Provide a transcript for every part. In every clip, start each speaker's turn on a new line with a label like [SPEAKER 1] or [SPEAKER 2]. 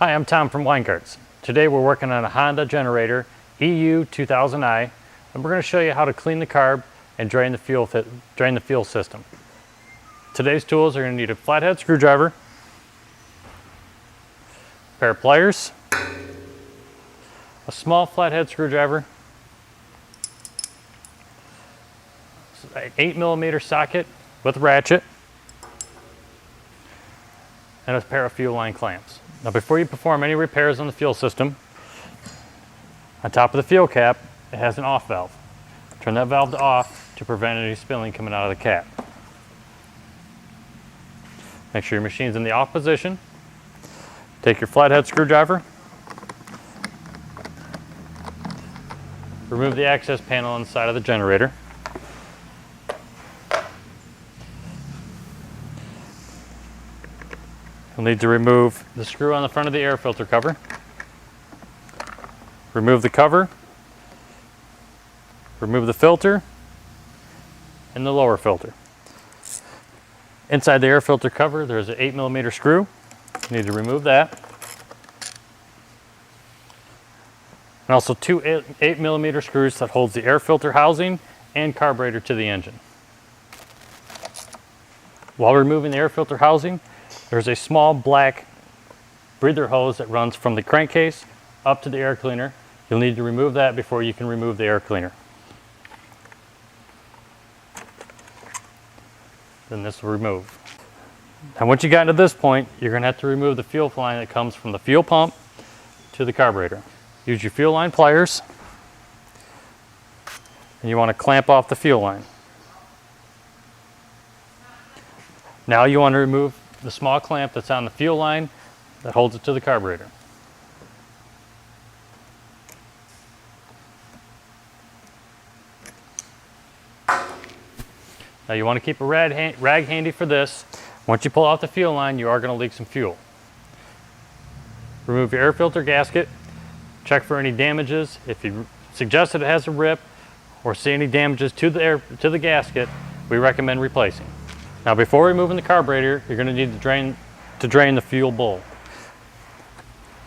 [SPEAKER 1] Hi, I'm Tom from Weingartz. Today we're working on a Honda Generator EU2000i, and we're going to show you how to clean the carb and drain the fuel system. Today's tools are going to need a flathead screwdriver, a pair of pliers, a small flathead screwdriver, an 8mm socket with a ratchet, and a pair of fuel line clamps. Now before you perform any repairs on the fuel system, on top of the fuel cap, it has an off valve. Turn that valve to off to prevent any spilling coming out of the cap. Make sure your machine's in the off position. Take your flathead screwdriver. Remove the access panel on the side of the generator. You'll need to remove the screw on the front of the air filter cover. Remove the cover. Remove the filter and the lower filter. Inside the air filter cover, there's an 8mm screw. You need to remove that. And also two 8mm screws that holds the air filter housing and carburetor to the engine. While removing the air filter housing, there's a small black breather hose that runs from the crankcase up to the air cleaner. You'll need to remove that before you can remove the air cleaner. Then this will remove. Now once you got to this point, you're going to have to remove the fuel line that comes from the fuel pump to the carburetor. Use your fuel line pliers, and you want to clamp off the fuel line. Now you want to remove the small clamp that's on the fuel line that holds it to the carburetor. Now you want to keep a rag handy for this. Once you pull off the fuel line, you are going to leak some fuel. Remove your air filter gasket. Check for any damages. If you suggest that it has a rip or see any damages to the gasket, we recommend replacing. Now before removing the carburetor, you're going to need to drain the fuel bowl.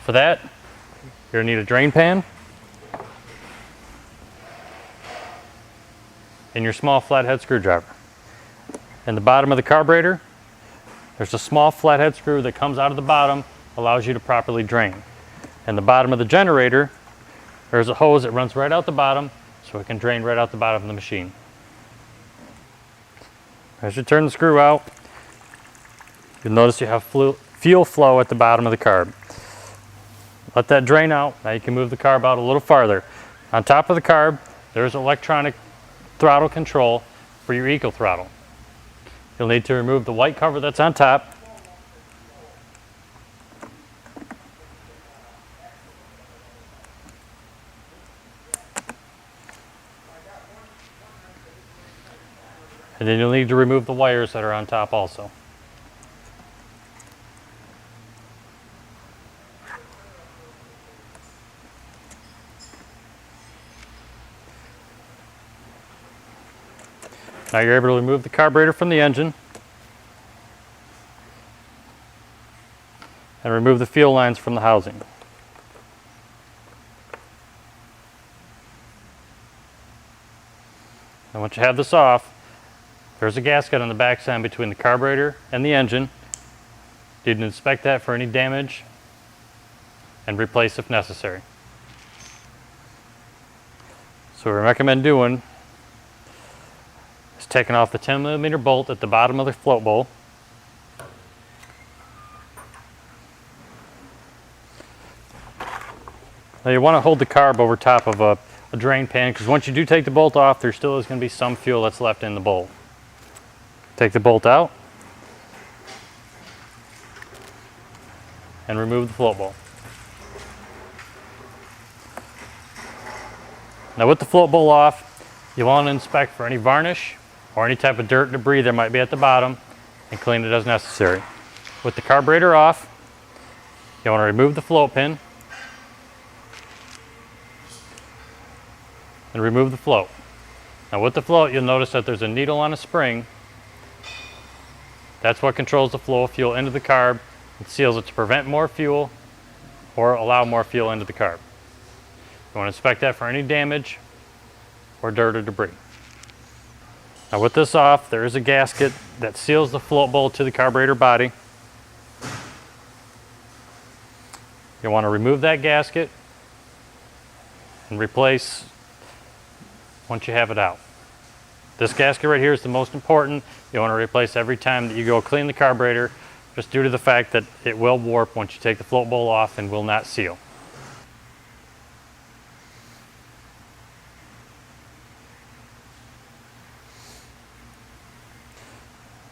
[SPEAKER 1] For that, you're going to need a drain pan and your small flathead screwdriver. In the bottom of the carburetor, there's a small flathead screw that comes out of the bottom, allows you to properly drain. In the bottom of the generator, there's a hose that runs right out the bottom, so it can drain right out the bottom of the machine. As you turn the screw out, you'll notice you have fuel flow at the bottom of the carb. Let that drain out. Now you can move the carb out a little farther. On top of the carb, there's electronic throttle control for your eco throttle. You'll need to remove the white cover that's on top. And then you'll need to remove the wires that are on top also. Now you're able to remove the carburetor from the engine and remove the fuel lines from the housing. And once you have this off, there's a gasket on the backside between the carburetor and the engine. You can inspect that for any damage and replace if necessary. So what we recommend doing is taking off the 10mm bolt at the bottom of the float bowl. Now you want to hold the carb over top of a drain pan, because once you do take the bolt off, there still is going to be some fuel that's left in the bowl. Take the bolt out and remove the float bowl. Now with the float bowl off, you want to inspect for any varnish or any type of dirt and debris that might be at the bottom and clean it as necessary. With the carburetor off, you want to remove the float pin and remove the float. Now with the float, you'll notice that there's a needle on a spring. That's what controls the flow of fuel into the carb and seals it to prevent more fuel or allow more fuel into the carb. You want to inspect that for any damage or dirt or debris. Now with this off, there is a gasket that seals the float bowl to the carburetor body. You want to remove that gasket and replace once you have it out. This gasket right here is the most important. You want to replace every time that you go clean the carburetor, just due to the fact that it will warp once you take the float bowl off and will not seal.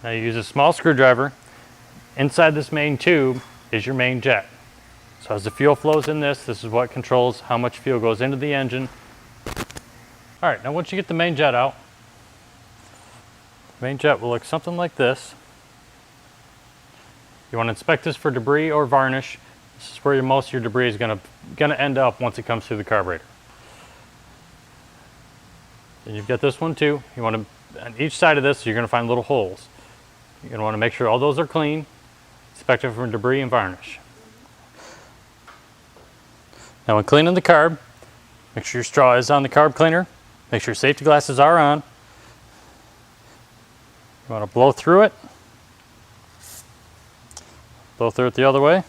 [SPEAKER 1] Now you use a small screwdriver. Inside this main tube is your main jet. So as the fuel flows in this is what controls how much fuel goes into the engine. All right, now once you get the main jet out, the main jet will look something like this. You want to inspect this for debris or varnish. This is where most of your debris is going to end up once it comes through the carburetor. And you've got this one too. You want to, on each side of this, you're going to find little holes. You're going to want to make sure all those are clean. Inspect it for debris and varnish. Now when cleaning the carb, make sure your straw is on the carb cleaner. Make sure your safety glasses are on. You want to blow through it. Blow through it the other way.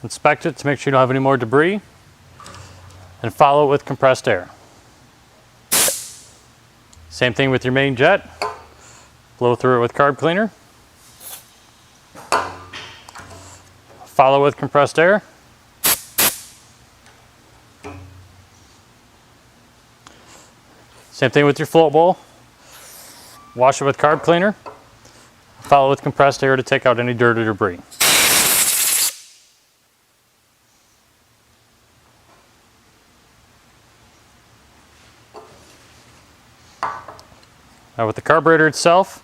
[SPEAKER 1] Inspect it to make sure you don't have any more debris. And follow it with compressed air. Same thing with your main jet. Blow through it with carb cleaner. Follow with compressed air. Same thing with your float bowl. Wash it with carb cleaner. Follow with compressed air to take out any dirt or debris. Now with the carburetor itself,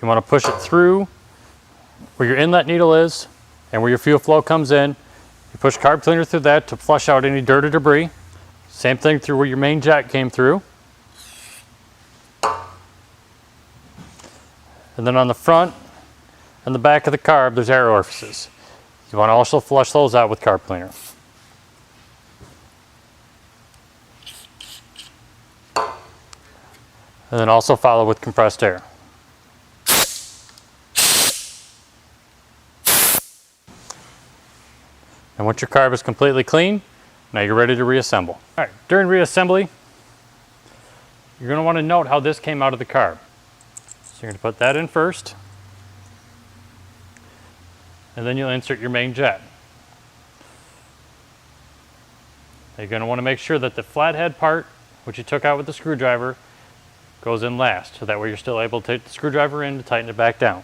[SPEAKER 1] you want to push it through where your inlet needle is and where your fuel flow comes in. You push carb cleaner through that to flush out any dirt or debris. Same thing through where your main jet came through. And then on the front and the back of the carb, there's air orifices. You want to also flush those out with carb cleaner. And then also follow with compressed air. And once your carb is completely clean, now you're ready to reassemble. All right, during reassembly, you're going to want to note how this came out of the carb. So you're going to put that in first, and then you'll insert your main jet. Now you're going to want to make sure that the flathead part, which you took out with the screwdriver, goes in last, so that way you're still able to take the screwdriver in to tighten it back down.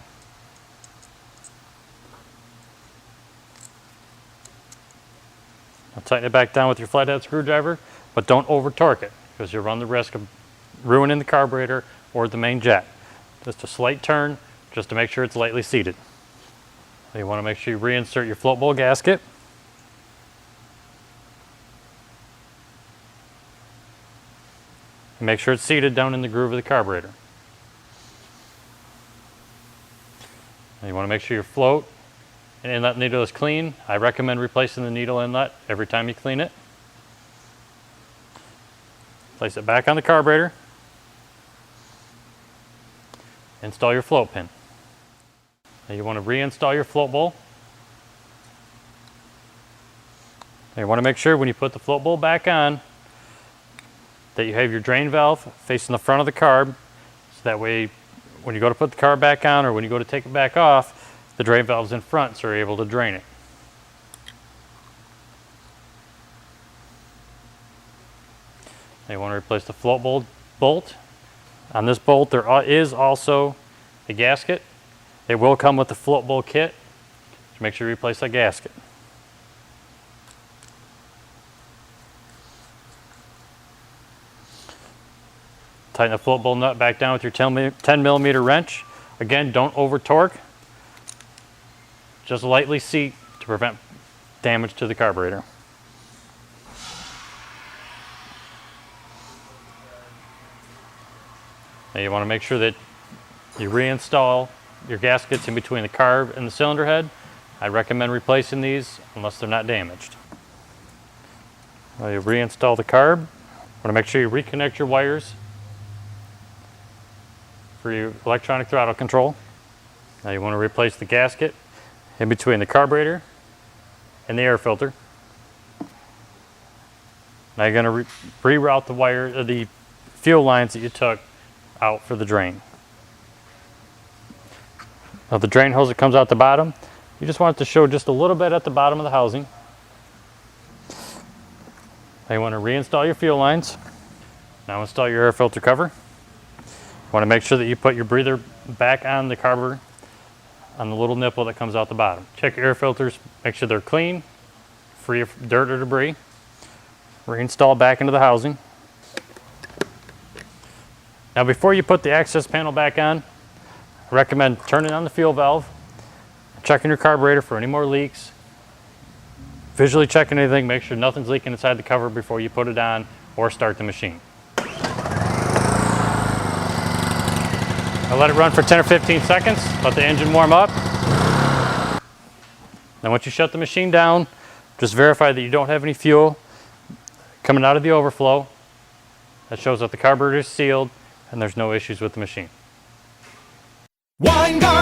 [SPEAKER 1] Now tighten it back down with your flathead screwdriver, but don't over torque it, because you'll run the risk of ruining the carburetor or the main jet. Just a slight turn, just to make sure it's lightly seated. You want to make sure you reinsert your float bowl gasket. And make sure it's seated down in the groove of the carburetor. And you want to make sure your float and inlet needle is clean. I recommend replacing the needle inlet every time you clean it. Place it back on the carburetor. Install your float pin. Now you want to reinstall your float bowl. Now you want to make sure when you put the float bowl back on that you have your drain valve facing the front of the carb, so that way when you go to put the carb back on or when you go to take it back off, the drain valve's in front so you're able to drain it. Now you want to replace the float bowl bolt. On this bolt there is also a gasket. It will come with the float bowl kit, so make sure you replace that gasket. Tighten the float bowl nut back down with your 10 millimeter wrench. Again, don't over torque. Just lightly seat to prevent damage to the carburetor. Now you want to make sure that you reinstall your gaskets in between the carb and the cylinder head. I recommend replacing these unless they're not damaged. Now you reinstall the carb. Want to make sure you reconnect your wires for your electronic throttle control. Now you want to replace the gasket in between the carburetor and the air filter. Now you're going to reroute the fuel lines that you took out for the drain. Now the drain hose that comes out the bottom, you just want it to show just a little bit at the bottom of the housing. Now you want to reinstall your fuel lines. Now install your air filter cover. You want to make sure that you put your breather back on the carburetor on the little nipple that comes out the bottom. Check your air filters, make sure they're clean, free of dirt or debris. Reinstall back into the housing. Now before you put the access panel back on, I recommend turning on the fuel valve, checking your carburetor for any more leaks, visually checking anything, make sure nothing's leaking inside the cover before you put it on or start the machine. Now let it run for 10 or 15 seconds, let the engine warm up. Now once you shut the machine down, just verify that you don't have any fuel coming out of the overflow. That shows that the carburetor is sealed and there's no issues with the machine. Weingartz.